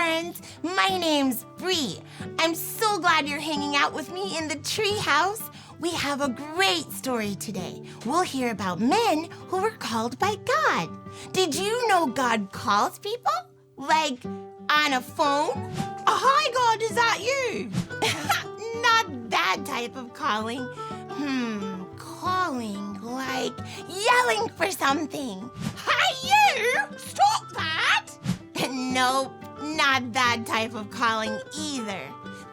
friends. My name's Bree. I'm so glad you're hanging out with me in the tree house. We have a great story today. We'll hear about men who were called by God. Did you know God calls people? Like on a phone? Hi, God, is that you? Not that type of calling. Calling like yelling for something. Hi, you! Stop that! Nope, not that type of calling either.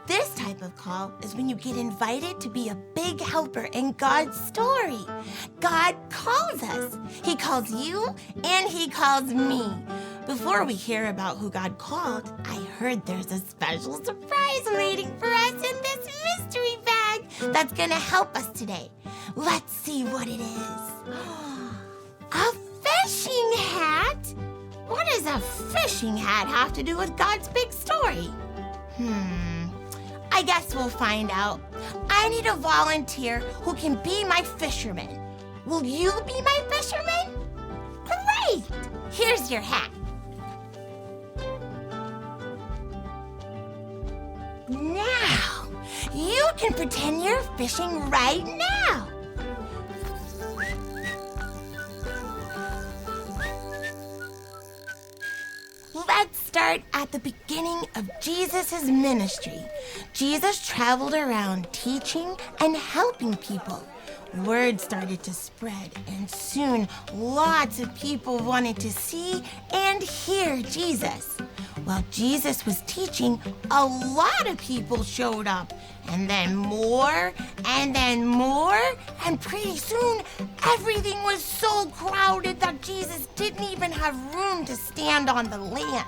This type of call is when you get invited to be a big helper in God's story. God calls us. He calls you and he calls me. Before we hear about who God called, I heard there's a special surprise waiting for us in this mystery bag that's gonna help us today. Let's see what it is. A fishing hat? What does a fishing hat have to do with God's big story? I guess we'll find out. I need a volunteer who can be my fisherman. Will you be my fisherman? Great! Here's your hat. Now, you can pretend you're fishing right now. Let's start at the beginning of Jesus' ministry. Jesus traveled around teaching and helping people. Word started to spread, and soon lots of people wanted to see and hear Jesus. While Jesus was teaching, a lot of people showed up, and then more, and pretty soon everything was so crowded that Jesus didn't even have room to stand on the land.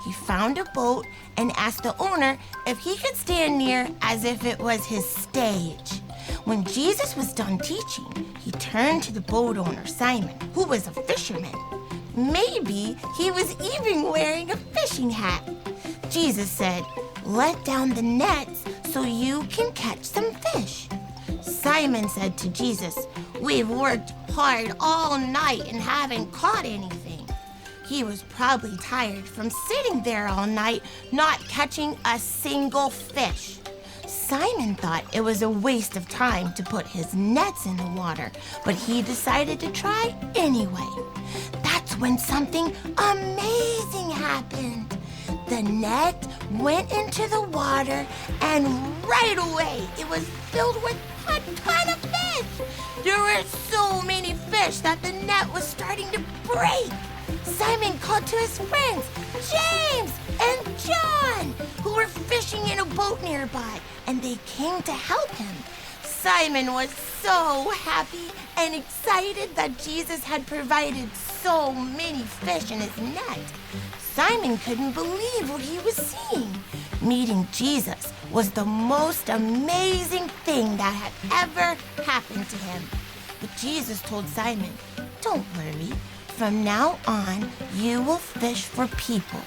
He found a boat and asked the owner if he could stand near as if it was his stage. When Jesus was done teaching, he turned to the boat owner, Simon, who was a fisherman. Maybe he was even wearing a fishing hat. Jesus said, "Let down the nets so you can catch some fish." Simon said to Jesus, "We've worked hard all night and haven't caught anything." He was probably tired from sitting there all night, not catching a single fish. Simon thought it was a waste of time to put his nets in the water, but he decided to try anyway. That's when something amazing happened. The net went into the water, and right away it was filled with a ton of fish. There were so many fish that the net was starting to break. Simon called to his friends, James and John, who were fishing in a boat nearby, and they came to help him. Simon was so happy and excited that Jesus had provided so many fish in his net. Simon couldn't believe what he was seeing. Meeting Jesus was the most amazing thing that had ever happened to him. But Jesus told Simon, "Don't worry. From now on, you will fish for people."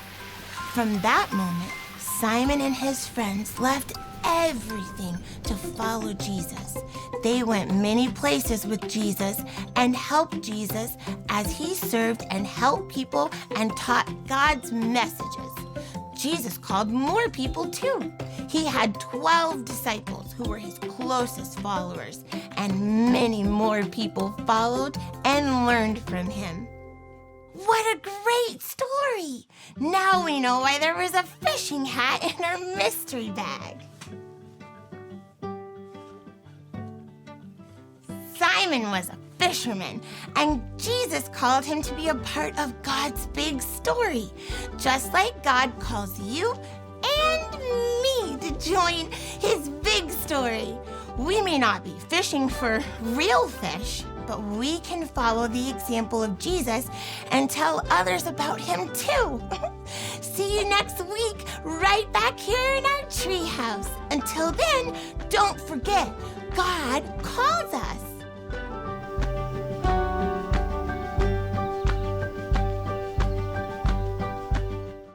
From that moment, Simon and his friends left everything to follow Jesus. They went many places with Jesus and helped Jesus as he served and helped people and taught God's messages. Jesus called more people too. He had 12 disciples who were his closest followers, and many more people followed and learned from him. What a great story! Now we know why there was a fishing hat in our mystery bag. Simon was a fisherman, and Jesus called him to be a part of God's big story, just like God calls you and me to join his big story. We may not be fishing for real fish, but we can follow the example of Jesus and tell others about him too. See you next week, right back here in our treehouse. Until then, don't forget, God calls us.